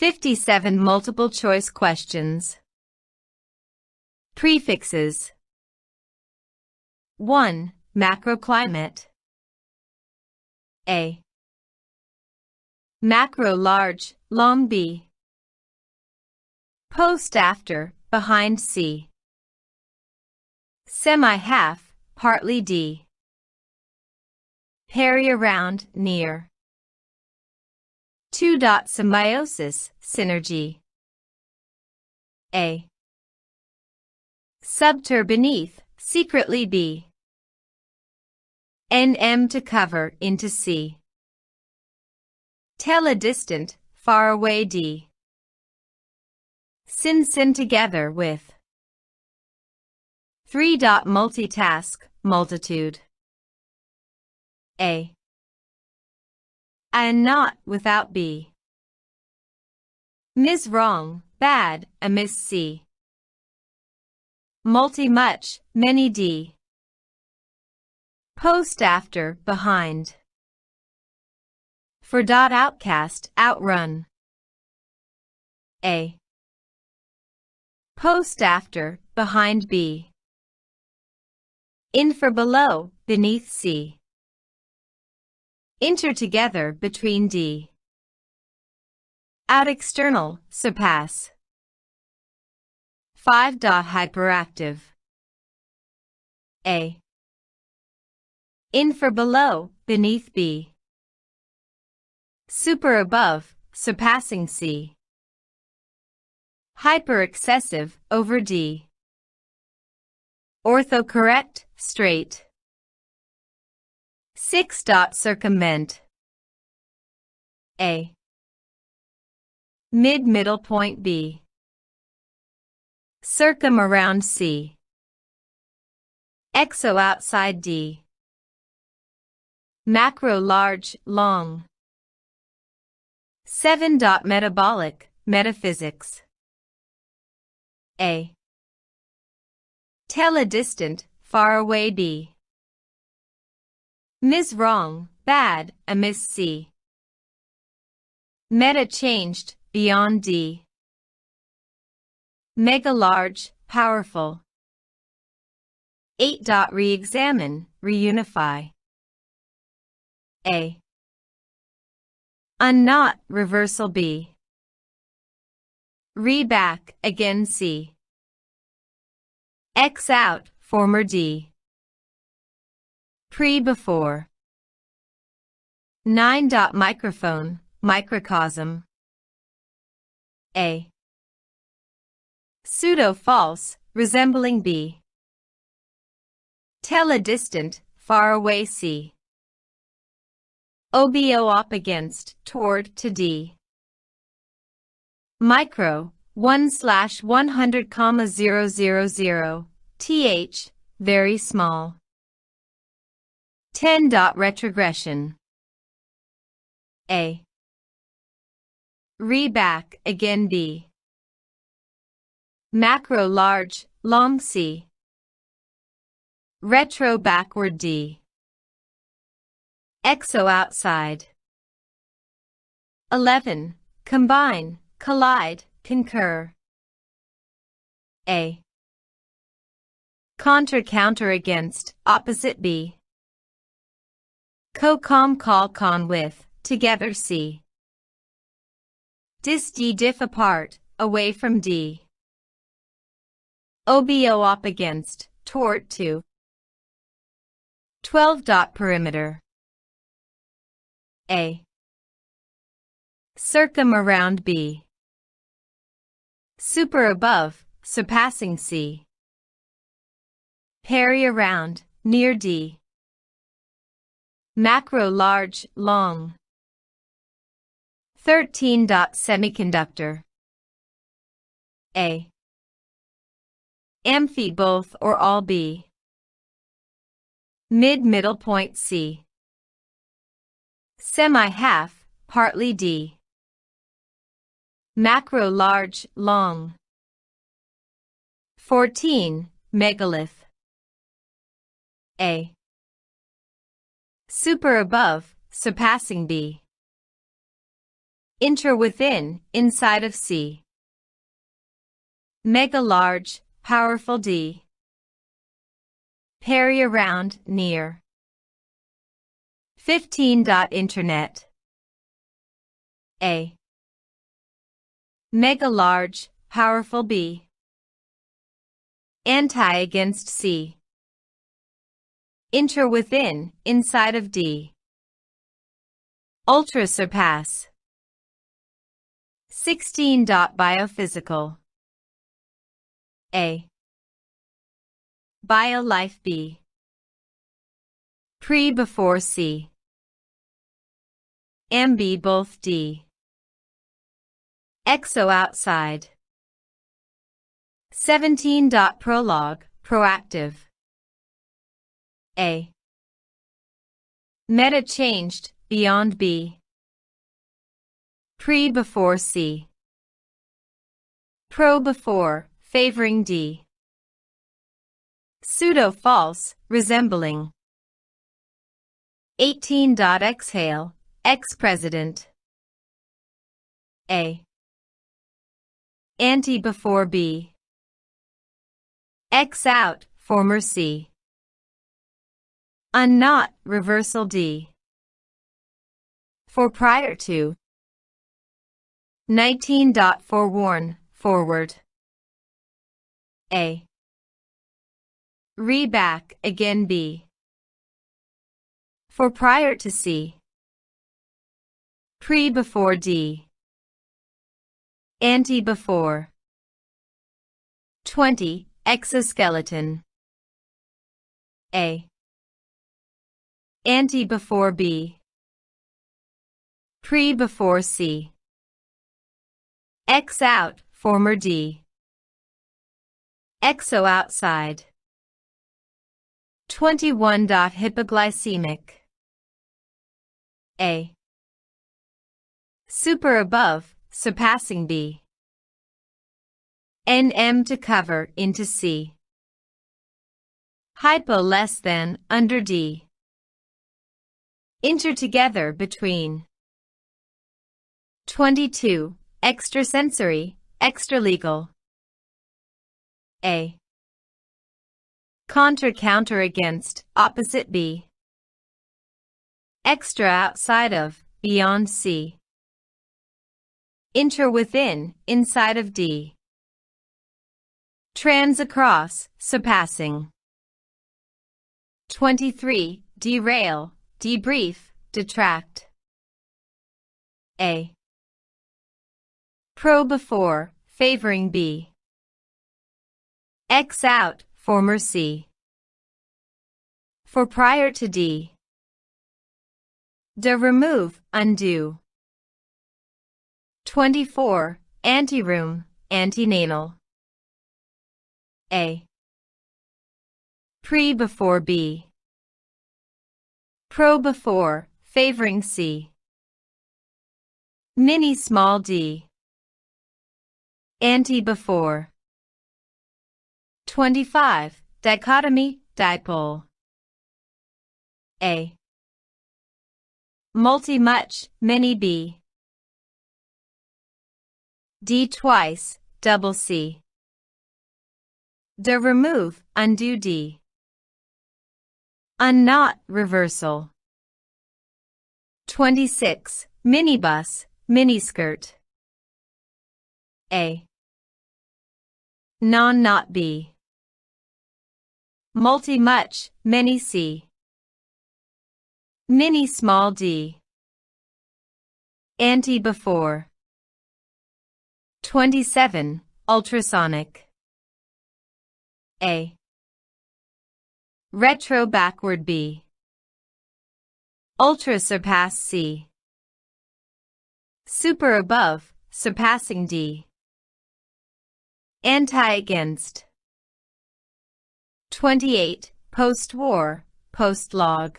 57 multiple choice questions. Prefixes. 1. Macroclimate. A. Macro large, long B. Post after, behind C. Semi-half, partly D. Peri around, near. 2. Symbiosis, synergy. A. Subter beneath, secretly B. NM to cover, into C. Tele-distant, far away D. Sin together with. 3. Multitask, multitude. A. And not without B. Ms. wrong, bad, amiss C. Multi much, many D. Post after, behind. For. Outcast, outrun. A. Post after, behind B. In for below, beneath C. Inter together, between D. Out external, surpass. 5. Hyperactive. A. In for below, beneath B. Super above, surpassing C. Hyper excessive, over D. Orthocorrect, straight. 6. Circumvent. A. Middle point B. Circum around C. Exo outside D. Macro large, long. 7. Metabolic, metaphysics. A. Tele-distant, far away B. Ms. wrong, bad, amiss C. Meta changed, beyond D. Mega large, powerful. 8. Re-examine, reunify. A. Unnot, reversal B. Re-back, again C. X out, former D. Pre-before. 9. Microphone, microcosm. A. Pseudo-false, resembling B. Tele-distant, far away C. OBO up against, toward, to D. Micro, 1/100,000, th, very small. 10. Retrogression. A. Re-back, again B. Macro large, long C. Retro backward D. Exo outside. 11. Combine, collide, concur. A. Contra counter against, opposite B. Co-com call con with, together C. Dis D diff apart, away from D. OBO up against, toward to. 12. Perimeter. A. Circum around B. Super above, surpassing C. Peri around, near D. Macro large, long. 13. Semiconductor. A. Amphi both or all B. Middle point C. Semi-half, partly D. Macro large, long. 14. Megalith. A. Super above, surpassing B. inter within, inside of C. Mega large, powerful D. Peri around, near. 15. Internet. A. Mega large, powerful B. Anti against C. Inter within, inside of D. Ultra surpass. 16. Biophysical. A. Bio life B. Pre before C. Ambi both D. Exo outside. 17. Prologue, proactive. A. Meta changed, beyond B. Pre before C. Pro before, favoring D. Pseudo false, resembling. 18. Exhale, ex-president. A. Ante before B. X out, former C. Unnot, reversal D. For prior to. 19. Forewarn, forward. A. Re-back, again B. For prior to C. Pre before D. Ante before. 20. Exoskeleton. A. Ante before B. Pre before C. X out, former D. Exo outside. 21. Hypoglycemic. A. Super above, surpassing B. NM to cover, into C. Hypo less than, under D. Inter together, between. 22. Extrasensory, extralegal. A. Contra counter against, opposite B. Extra outside of, beyond C. Inter within, inside of D. Trans across, surpassing. 23. Derail, debrief, detract. A. Pro before, favoring B. X out, former C. For prior to D. De remove, undo. 24. Anteroom, antenatal. A. Pre before B. Pro before, favoring C. Mini small d. Ante before. 25. Dichotomy, dipole. A. Multi much, many B. D twice, double C. De remove, undo D. Unknot, reversal. 26. Minibus, miniskirt. A. Non-not B. Multi-much, many C. Mini small d. Ante before. 27. Ultrasonic. A. Retro backward B. Ultra surpass C. Super above, surpassing D. Anti against. 28. Post-war, post-log.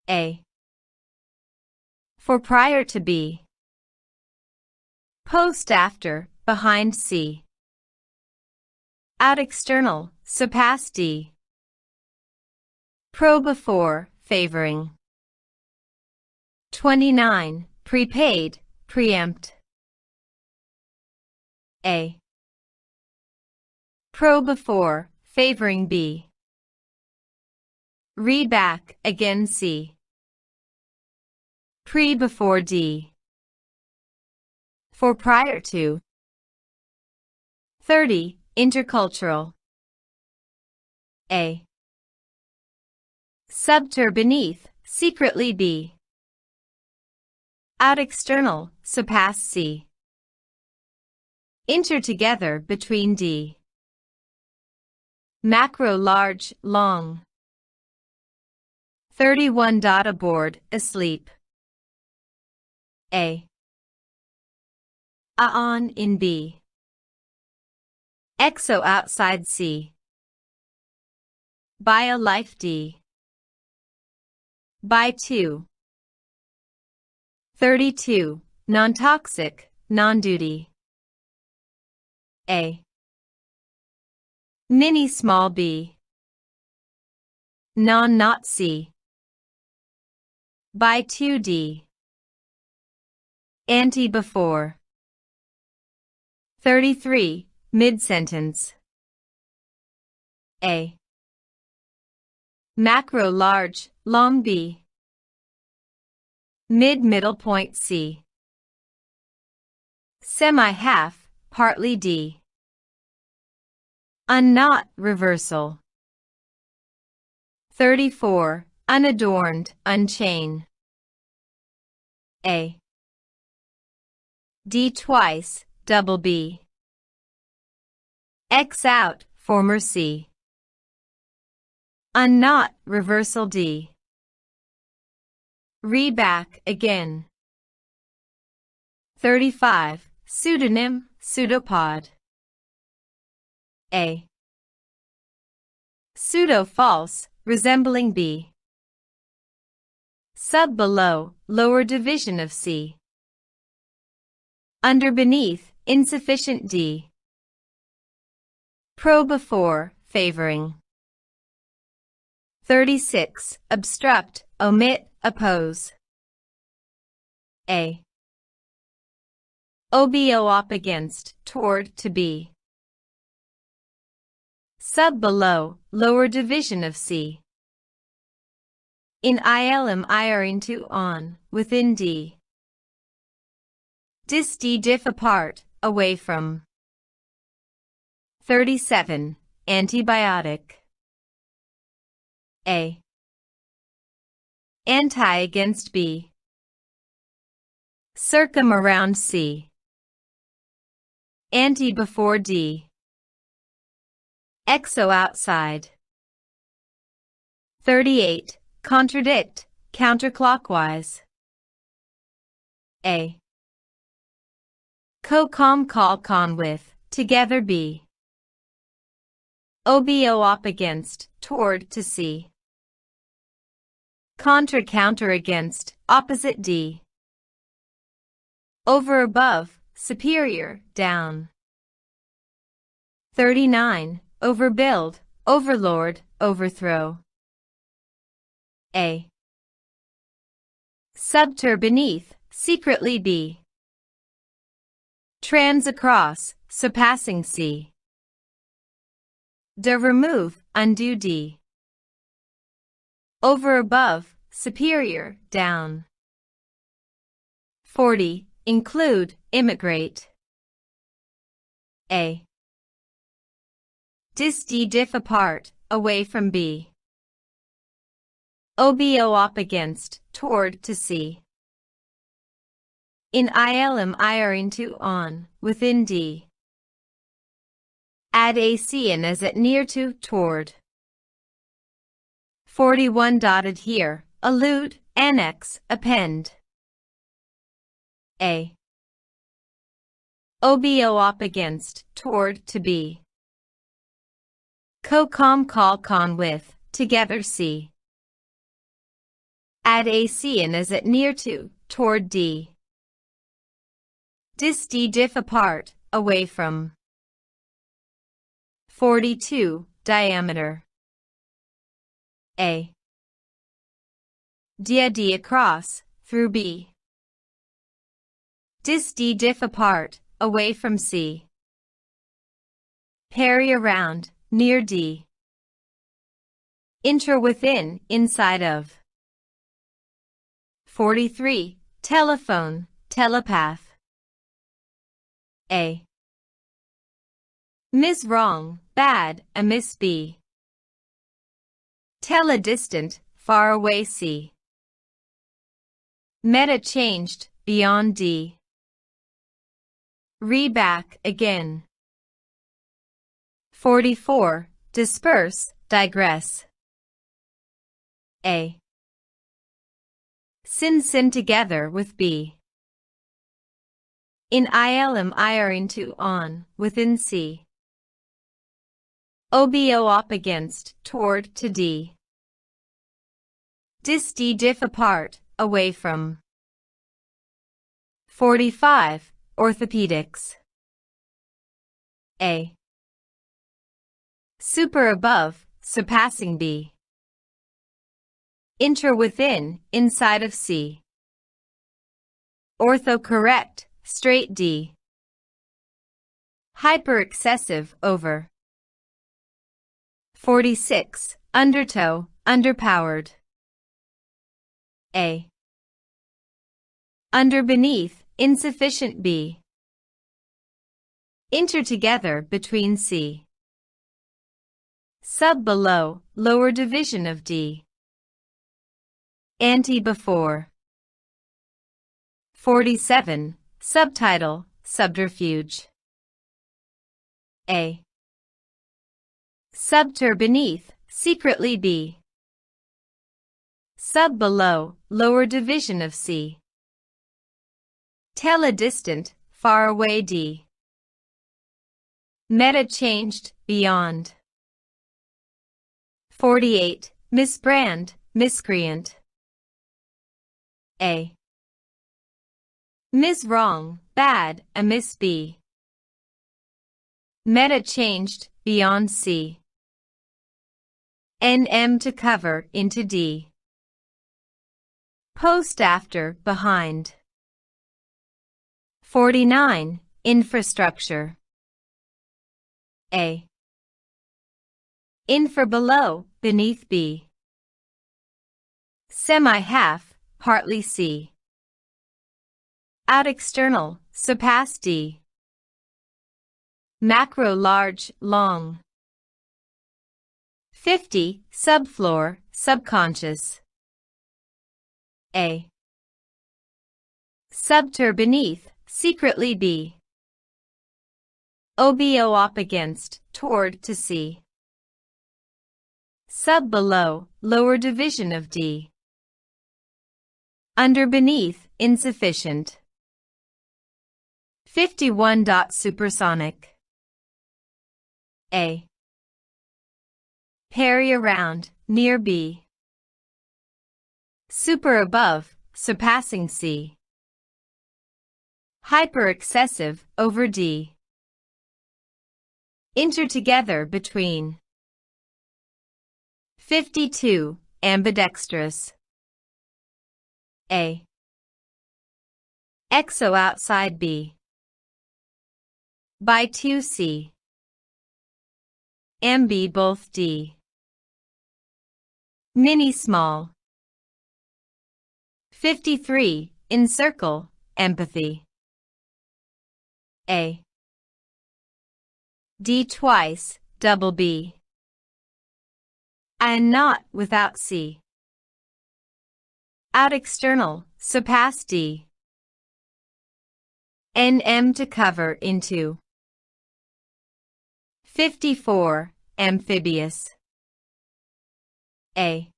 A. For prior to B. Post after, behind C. Out external, surpass D. Pro before, favoring. 29. prepaid, preempt. A. Pro before, favoring B. Re back, again C. Pre before D. For prior to. 30. Intercultural. A. Subter beneath, secretly B. Out external, surpass C. Inter together between D. Macro large, long. 31. Aboard, asleep. A. On in B. Exo outside C. Bio life D. By 2. 32. Non-toxic, non-duty. A. Mini small b. Non-not C. By 2D. Ante before. 33. Mid-sentence. A. Macro large, long B. Mid-middle point C. Semi-half, partly D. Unnot, reversal. 34. Unadorned, unchain. A. D twice, double B. X out, former C. Unnot, reversal D. Re back, again. 35. Pseudonym, pseudopod. A. Pseudo-false, resembling B. Sub below, lower division of C. Under beneath, insufficient D. Pro before, favoring. 36. Obstruct, omit, oppose. A. Obo up against, toward, to B. Sub below, lower division of C. In ilm into on, within D. Dis D diff apart, away from. 37. Antibiotic. A. Anti against B. Circum around C. Ante before D. Exo outside. 38. Contradict, counterclockwise. A. Co-com call con with, together B. Obo up against, toward to C. Contra counter against, opposite D. Over above, superior, down. 39. Overbuild, overlord, overthrow. A. Subter beneath, secretly B. Trans across, surpassing C. De remove, undo D. Over above, superior, down. 40. Include, immigrate. A. Dis D diff apart, away from B. Obo up against, toward to C. In ilm into on, within D. Add AC and as at near to, toward. 41. Adhere, allude, annex, append. A. Obo up against, toward to B. Co-com call con with, together C. Add AC and as at near to, toward D. Dis D diff apart, away from. 42. Diameter. A. Dia D across, through B. D diff apart, away from C. Peri around, near D. Intra within, inside of. 43. Telephone, telepath. A. Miss wrong, bad, amiss B. Tele distant, far away C. Meta changed, beyond D. Re back, again. 44. Disperse, digress. A. Sin together with B. In ilm ir into on, within C. Obo op against, toward to D. Dis D diff apart, away from. 45. Orthopedics. A. Super above, surpassing B. Intra within, inside of C. Ortho correct, straight D. Hyper excessive, over. 46. Undertow, underpowered. A. Under beneath, insufficient B. Inter together, between C. Sub below, lower division of D. Ante before. 47. Subtitle, subterfuge. A. Subter beneath, secretly B. Sub below, lower division of C. Tele distant, far away D. Meta changed, beyond. 48. Misbrand, miscreant. A. Miss wrong, bad, amiss B. Meta changed, beyond C. NM to cover, into D. Post after, behind. 49. Infrastructure. A. Infra below, beneath B. Semi-half, partly C. Out external, surpass D. Macro large, long. 50. Subfloor, subconscious. A. Subter beneath, secretly B. Obo op against, toward to C. Sub below, lower division of D. Under beneath, insufficient. 51. Supersonic. A. Peri around, near B. Super above, surpassing C. Hyper excessive, over D. Inter together, between. 52. Ambidextrous. A. Exo outside B. By 2 C. Ambi both D. Mini small. 53. Encircle, empathy. A. D twice, double B. And not without C. Out external, surpass D. NM to cover, into. 54. Amphibious. A.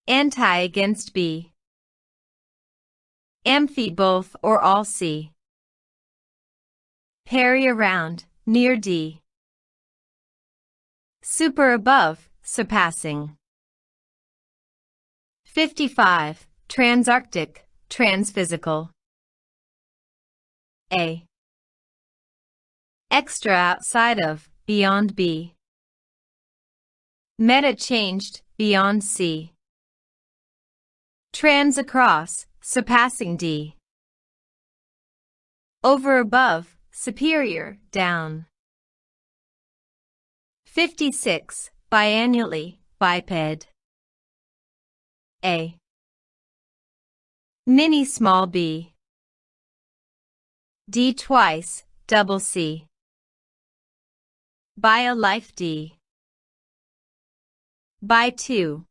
Anti against B. Amphi both or all C. Peri around, near D. Super above, surpassing. 55. Transarctic, transphysical. A. Extra outside of, beyond B. Meta changed, beyond C. Trans across, surpassing D. over above, superior, down. 56. Biannually, biped. A. Mini small b. D twice, double c. By a life d. By 2.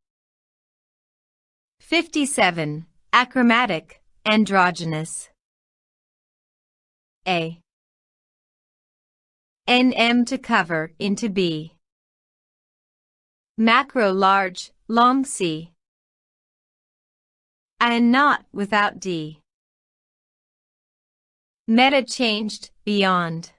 57. Achromatic, androgenous. A. NM to cover into B. Macro large, long C. And not without D. Meta changed, beyond.